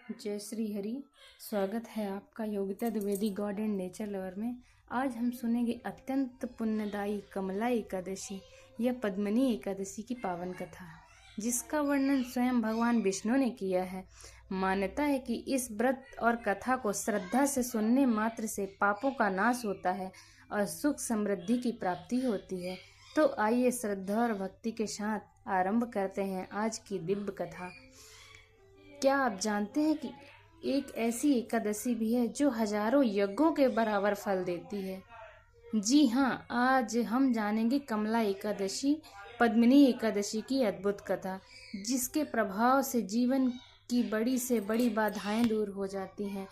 जय श्री हरि। स्वागत है आपका Yogita Dwivedi God and nature lover में। आज हम सुनेंगे अत्यंत पुण्यदायी कमला एकादशी या पद्मिनी एकादशी की पावन कथा, जिसका वर्णन स्वयं भगवान विष्णु ने किया है। मान्यता है कि इस व्रत और कथा को श्रद्धा से सुनने मात्र से पापों का नाश होता है और सुख समृद्धि की प्राप्ति होती है। तो आइए श्रद्धा और भक्ति के साथ आरंभ करते हैं आज की दिव्य कथा। क्या आप जानते हैं कि एक ऐसी एकादशी भी है जो हजारों यज्ञों के बराबर फल देती है? जी हाँ, आज हम जानेंगे कमला एकादशी, पद्मिनी एकादशी की अद्भुत कथा, जिसके प्रभाव से जीवन की बड़ी से बड़ी बाधाएं दूर हो जाती हैं।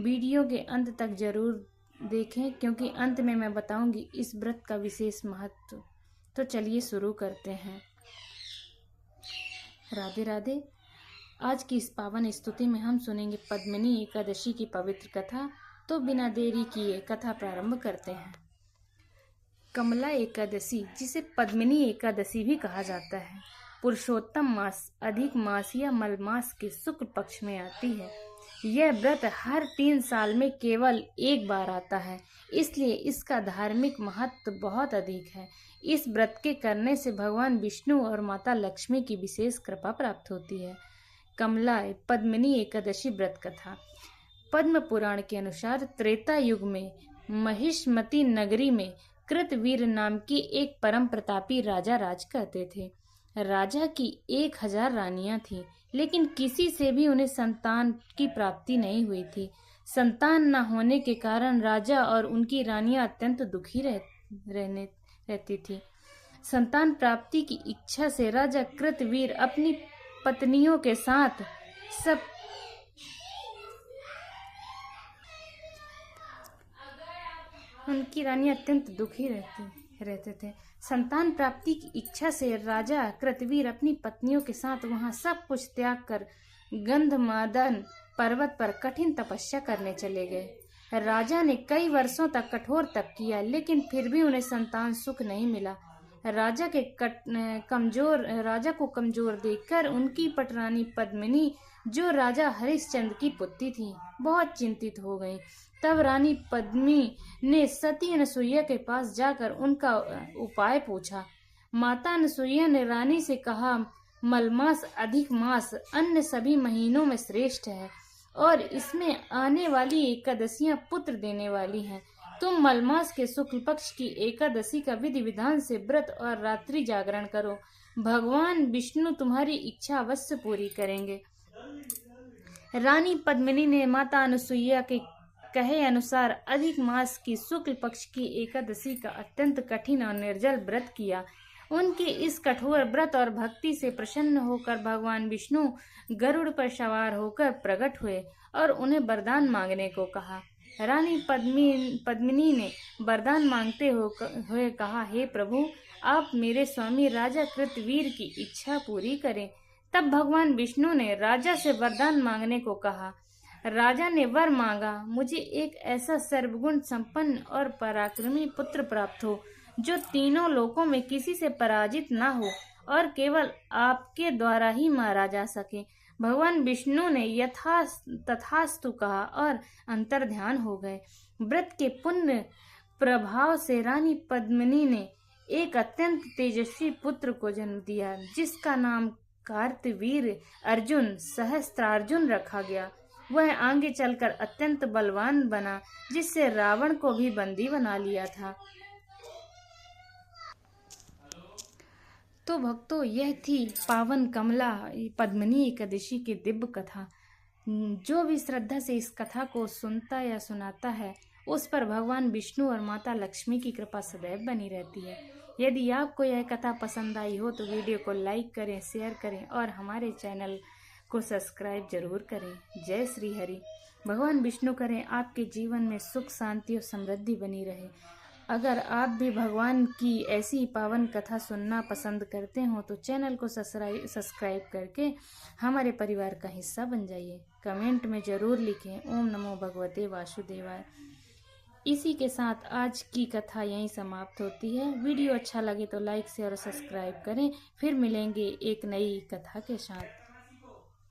वीडियो के अंत तक जरूर देखें, क्योंकि अंत में मैं बताऊंगी इस व्रत का विशेष महत्व। तो चलिए शुरू करते हैं। राधे राधे। आज की इस पावन स्तुति में हम सुनेंगे पद्मिनी एकादशी की पवित्र कथा। तो बिना देरी किए कथा प्रारंभ करते हैं। कमला एकादशी, जिसे पद्मिनी एकादशी भी कहा जाता है, पुरुषोत्तम मास, अधिक मास या मलमास के शुक्ल पक्ष में आती है। यह व्रत हर 3 साल में केवल एक बार आता है, इसलिए इसका धार्मिक महत्व बहुत अधिक है। इस व्रत के करने से भगवान विष्णु और माता लक्ष्मी की विशेष कृपा प्राप्त होती है। कमला पद्मिनी एकादशी व्रत कथा। पद्म पुराण के अनुसार त्रेता युग में महिष्मती नगरी में कृतवीर नाम की एक परम प्रतापी राजा राज करते थे। राजा की 1000 रानियां थीं, लेकिन किसी से भी उन्हें संतान की प्राप्ति नहीं हुई थी। संतान न होने के कारण राजा और उनकी रानियां अत्यंत दुखी रहती थी। संतान प्राप्ति की इच्छा से राजा कृतवीर अपनी पत्नियों के साथ उनकी रानी अत्यंत दुखी रहते थे। संतान प्राप्ति की इच्छा से राजा कृतवीर अपनी पत्नियों के साथ वहां सब कुछ त्याग कर गंधमादन पर्वत पर कठिन तपस्या करने चले गए। राजा ने कई वर्षों तक कठोर तप किया, लेकिन फिर भी उन्हें संतान सुख नहीं मिला। राजा को कमजोर देखकर उनकी पटरानी पद्मिनी, जो राजा हरिश्चंद्र की पुत्री थी, बहुत चिंतित हो गई। तब रानी पद्मिनी ने सती अनसुईया के पास जाकर उनका उपाय पूछा। माता अनसुईया ने रानी से कहा, मलमास अधिक मास अन्य सभी महीनों में श्रेष्ठ है और इसमें आने वाली एकादशियां पुत्र देने वाली हैं। तुम मलमास के शुक्ल पक्ष की एकादशी का विधि विधान से व्रत और रात्रि जागरण करो। भगवान विष्णु तुम्हारी इच्छा अवश्य पूरी करेंगे। रानी पद्मिनी ने माता अनुसुईया के कहे अनुसार अधिक मास की शुक्ल पक्ष की एकादशी का अत्यंत कठिन और निर्जल व्रत किया। उनके इस कठोर व्रत और भक्ति से प्रसन्न होकर भगवान विष्णु गरुड़ पर सवार होकर प्रकट हुए और उन्हें वरदान मांगने को कहा। रानी पद्मिनी ने वरदान मांगते हुए कहा, हे प्रभु, आप मेरे स्वामी राजा कृतवीर की इच्छा पूरी करें। तब भगवान विष्णु ने राजा से वरदान मांगने को कहा। राजा ने वर मांगा, मुझे एक ऐसा सर्वगुण संपन्न और पराक्रमी पुत्र प्राप्त हो, जो तीनों लोकों में किसी से पराजित न हो और केवल आपके द्वारा ही मारा जा सके। भगवान विष्णु ने तथास्तु कहा और अंतर्ध्यान हो गए। व्रत के पुण्य प्रभाव से रानी पद्मिनी ने एक अत्यंत तेजस्वी पुत्र को जन्म दिया, जिसका नाम कार्तवीर अर्जुन सहस्त्रार्जुन रखा गया। वह आगे चलकर अत्यंत बलवान बना, जिससे रावण को भी बंदी बना लिया था। तो भक्तों, यह थी पावन कमला पद्मिनी एकादशी की दिव्य कथा। जो भी श्रद्धा से इस कथा को सुनता या सुनाता है, उस पर भगवान विष्णु और माता लक्ष्मी की कृपा सदैव बनी रहती है। यदि आपको यह कथा पसंद आई हो तो वीडियो को लाइक करें, शेयर करें और हमारे चैनल को सब्सक्राइब जरूर करें। जय श्री हरि। भगवान विष्णु करें आपके जीवन में सुख, शांति और समृद्धि बनी रहे। अगर आप भी भगवान की ऐसी पावन कथा सुनना पसंद करते हो तो चैनल को सब्सक्राइब करके हमारे परिवार का हिस्सा बन जाइए। कमेंट में जरूर लिखें, ओम नमो भगवते वासुदेवाय। इसी के साथ आज की कथा यहीं समाप्त होती है। वीडियो अच्छा लगे तो लाइक, शेयर और सब्सक्राइब करें। फिर मिलेंगे एक नई कथा के साथ।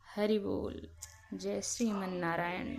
हरि बोल। जय श्रीमन नारायण।